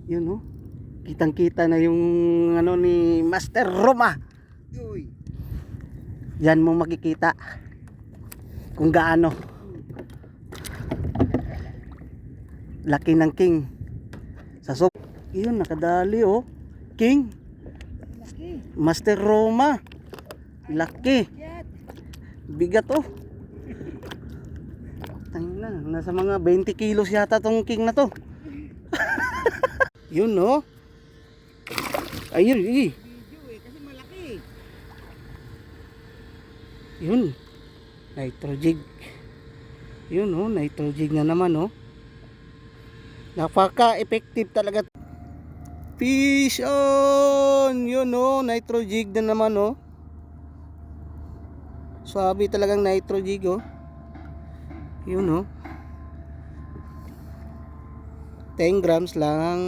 Yun oh. Kitang-kita na yung ano ni Master Roma. Uy. Yan mo makikita kung gaano laki ng king sa soap. Yun, nakadali oh. King Laki. Master Roma. Laki. Yan. Bigat oh. Tangina, nasa mga 20 kilos yata tong king na to. Yun oh. Ayun, Video kasi malaki. yun. Nitro jig. Yun oh, nitro jig na naman oh. Napaka-effective talaga. Fish on. Yun oh, nitro jig na naman oh. Swabe talagang nitro jig oh. Yun oh. 10 grams lang.